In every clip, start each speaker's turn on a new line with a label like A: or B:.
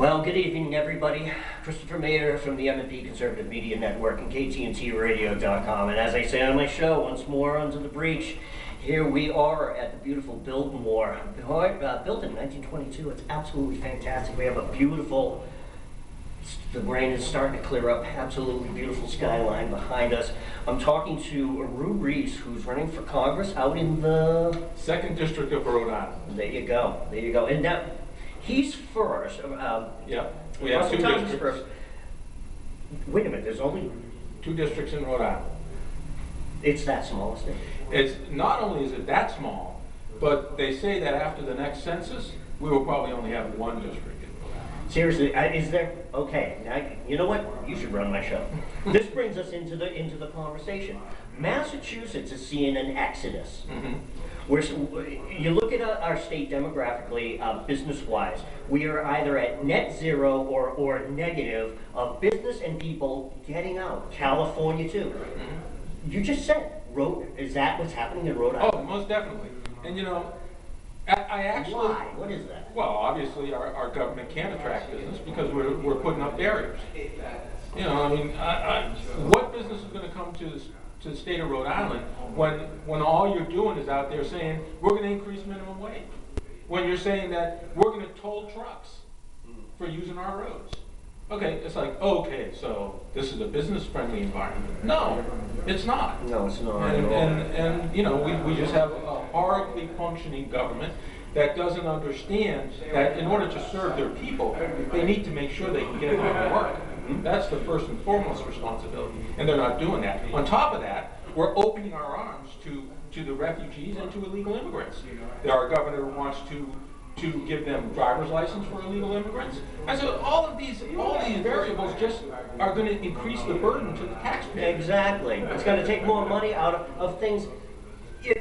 A: Well, good evening, everybody. Christopher Mayer from the M&P Conservative Media Network and KTNTradio.com. And as I say on my show, once more under the breach, here we are at the beautiful Biltmore, built in 1922. It's absolutely fantastic. We have a beautiful, the rain is starting to clear up, absolutely beautiful skyline behind us. I'm talking to Reis, who's running for Congress out in the
B: 2nd District of Rhode Island.
A: There you go, there you go. And now, he's first.
B: Yep, we have 2 districts.
A: First. Wait a minute, there's only
B: 2 districts in Rhode Island.
A: It's that small a state.
B: It's not only is it that small, but they say that after the next census, we will probably only have 1 district in Rhode Island.
A: Seriously, is there? Okay, now, you know what? You should run my show. This brings us into the conversation. Massachusetts is seeing an exodus. You look at our state demographically, business-wise, we are either at net zero or negative of business and people getting out. California too. You just said, is that what's happening in Rhode Island?
B: Oh, most definitely. And you know, I actually...
A: Why? What is that?
B: Well, obviously our government can't attract business because we're putting up barriers. You know, I mean, what business is going to come to the state of Rhode Island when all you're doing is out there saying we're going to increase minimum wage, when you're saying that we're going to toll trucks for using our roads. Okay, it's like, okay, so this is a business-friendly environment. No, it's not.
A: No, it's not.
B: And you know, we just have a horribly functioning government that doesn't understand that in order to serve their people, they need to make sure they can get them to work. That's the first and foremost responsibility, and they're not doing that. On top of that, we're opening our arms to the refugees and to illegal immigrants. Our governor wants to give them driver's license for illegal immigrants. And so all these variables just are going to increase the burden to the taxpayer.
A: Exactly. It's going to take more money out of things.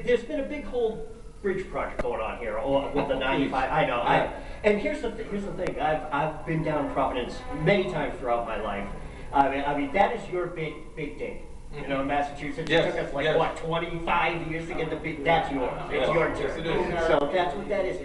A: There's been a big whole bridge project going on here with the 95. I know. And here's the thing. I've been down Providence many times throughout my life. I mean that is your big thing. You know, in Massachusetts,
B: yes,
A: it took us like what 25 years to get the big. That's yours. It's your turn.
B: Yes, it is.
A: So that's what that is.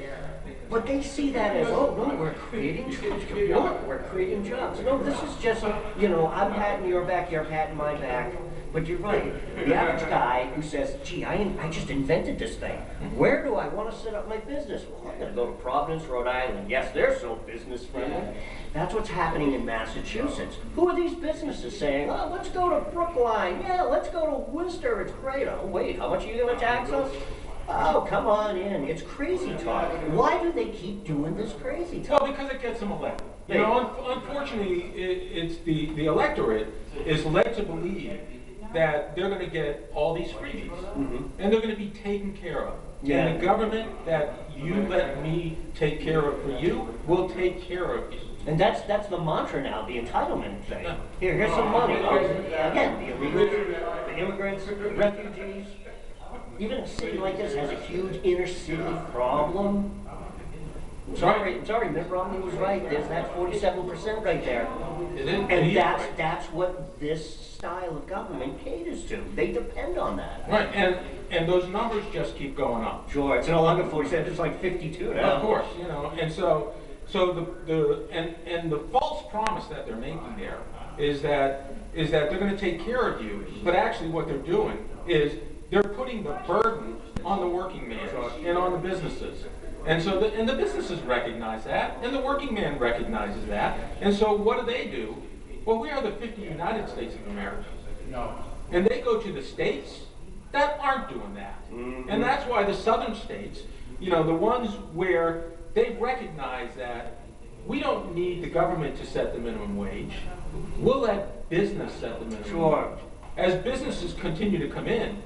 A: But they see that as, oh, no, we're creating jobs. We're creating jobs. No, this is just, you know, I'm patting your back, you're patting my back. But you're right. The average guy who says, gee, I just invented this thing. Where do I want to set up my business? Well, I'm going to go to Providence, Rhode Island. Yes, they're so business friendly. That's what's happening in Massachusetts. Who are these businesses saying, oh, let's go to Brookline. Yeah, let's go to Worcester. It's great. Oh, wait, how much are you going to tax us? Oh, come on in. It's crazy talk. Why do they keep doing this crazy talk?
B: Well, because it gets them elected. You know, unfortunately, it's the electorate is led to believe that they're going to get all these freebies, and they're going to be taken care of. Yeah. And the government that you let me take care of for you will take care of you.
A: And that's the mantra now, the entitlement thing. Here's some money. Again, the illegals, the immigrants, the refugees. Even a city like this has a huge inner city problem. Sorry, Mitt Romney was right. There's that 47% right there. And that's what this style of government caters to. They depend on that.
B: Right, and those numbers just keep going up.
A: Sure, it's no longer 47, it's like 52 now.
B: Of course, you know, and so the false promise that they're making there is that they're going to take care of you, but actually what they're doing is they're putting the burden on the working man and on the businesses. And so the businesses recognize that, and the working man recognizes that. And so what do? Well, we are the 50 United States of America. And they go to the states that aren't doing that. And that's why the southern states, you know, the ones where they recognize that we don't need the government to set the minimum wage. We'll let business set the minimum wage. As businesses continue to come in,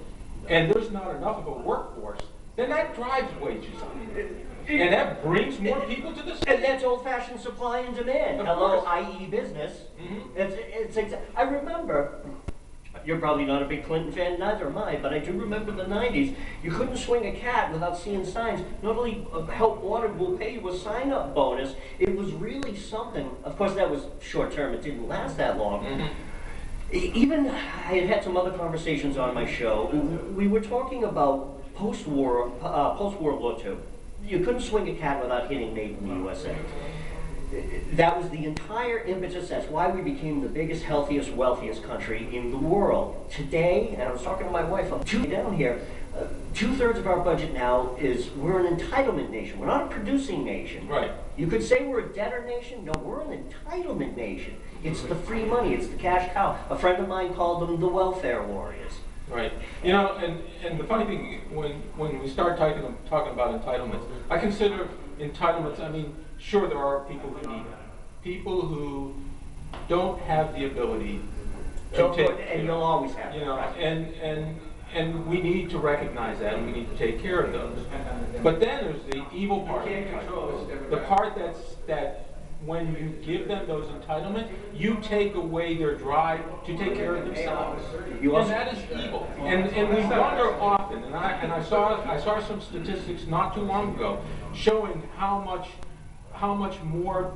B: and there's not enough of a workforce, then that drives wages up. And that brings more people to the state.
A: And that's old-fashioned supply and demand. Hello, i.e. business. I remember, you're probably not a big Clinton fan, neither am I, but I do remember the 90s. You couldn't swing a cat without seeing signs. Not only help wanted will pay you a sign-up bonus, it was really something. Of course, that was short-term. It didn't last that long. Even, I had some other conversations on my show. We were talking about post-World War II. You couldn't swing a cat without hitting Made in the USA. that was the entire impetus. That's why we became the biggest, healthiest, wealthiest country in the world. Today, and I was talking to my wife, I'm down here, 2/3 of our budget now is we're an entitlement nation. We're not a producing nation.
B: Right.
A: You could say we're a debtor nation. No, we're an entitlement nation. It's the free money. It's the cash cow. A friend of mine called them the welfare warriors.
B: Right. You know, and the funny thing, when we start talking about entitlements, I consider entitlements, I mean, sure, there are people who need it. People who don't have the ability to take,
A: and you'll always have,
B: you know, and we need to recognize that, and we need to take care of those. But then there's the evil part of entitlements. The part that when you give them those entitlements, you take away their drive to take care of themselves. And that is evil. And we wonder often, and I saw some statistics not too long ago showing how much more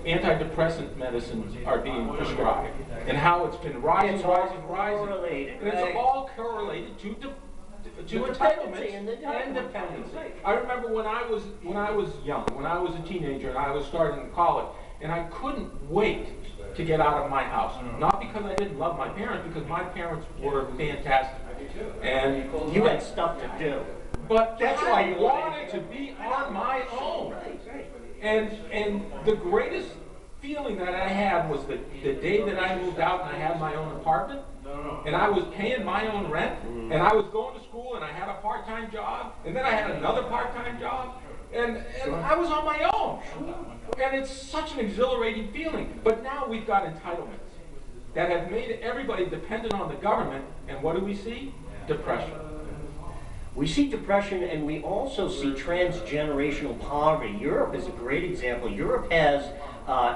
B: antidepressant medicines are being prescribed, and how it's been rising. And it's all correlated to entitlements and dependency. I remember when I was young, when I was a teenager, and I was starting college, and I couldn't wait to get out of my house. Not because I didn't love my parents, because my parents were fantastic, and
A: you had stuff to do.
B: But that's why you wanted to be on my own. And the greatest feeling that I had was the day that I moved out and I had my own apartment, and I was paying my own rent, and I was going to school, and I had a part-time job, and then I had another part-time job, and I was on my own. And it's such an exhilarating feeling. But now we've got entitlements that have made everybody dependent on the government, and what do we see? Depression.
A: We see depression, and we also see transgenerational poverty. Europe is a great example. Europe has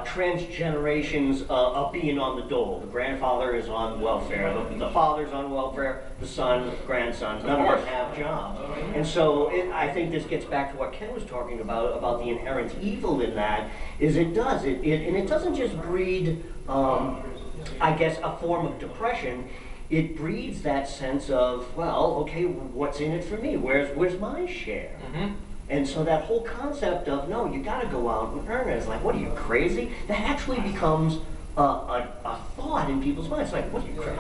A: transgenerations of being on the dole. The grandfather is on welfare, the father's on welfare, the son, grandsons, none of them have jobs. And so I think this gets back to what Ken was talking about the inherent evil in that, is it does. And it doesn't just breed, I guess, a form of depression. It breeds that sense of, well, okay, what's in it for me? Where's my share? Mm-hmm. And so that whole concept of, no, you got to go out and earn it. It's like, what are you, crazy? That actually becomes a thought in people's minds. It's like, what are you, crazy?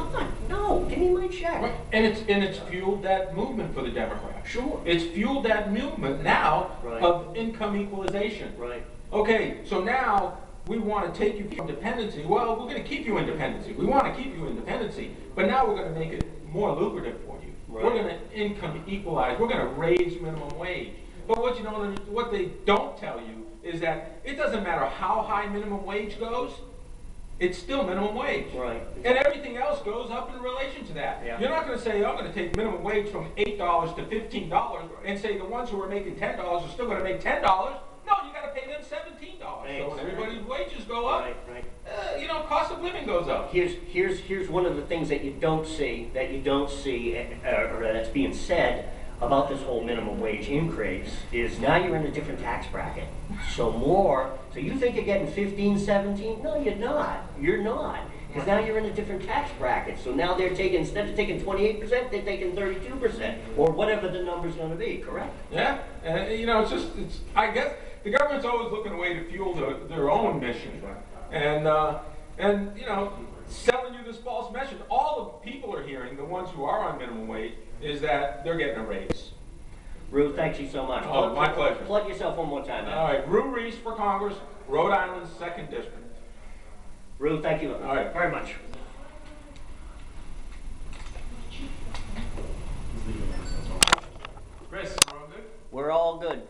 A: No, give me my check.
B: Right. And it's fueled that movement for the Democrats.
A: Sure.
B: It's fueled that movement now
A: right.
B: of income equalization.
A: Right.
B: Okay, so now we want to take you from dependency. Well, we're going to keep you in dependency. We want to keep you in dependency, but now we're going to make it more lucrative for you. Right. We're going to income equalize. We're going to raise minimum wage. But what they don't tell you is that it doesn't matter how high minimum wage goes, it's still minimum wage.
A: Right.
B: And everything else goes up in relation to that. Yeah. You're not going to say, I'm going to take minimum wage from $8 to $15 and say the ones who are making $10 are still going to make $10. No, you got to pay them $17. So when everybody's wages go up, cost of living goes up.
A: Here's one of the things that you don't see, or that's being said about this whole minimum wage increase, is now you're in a different tax bracket. So you think you're getting 15, 17? No, you're not. You're not. Because now you're in a different tax bracket. So now they're taking, instead of taking 28%, they're taking 32%, or whatever the number's going to be, correct?
B: Yeah, I guess the government's always looking a way to fuel their own mission. And selling you this false message. All the people are hearing, the ones who are on minimum wage, is that they're getting a raise.
A: Rhue, thank you so much.
B: Oh, my pleasure.
A: Plug yourself one more time, man.
B: All right, Reis for Congress, Rhode Island's 2nd District.
A: Rhue, thank you very much.
C: Chris, we're all good?
A: We're all good.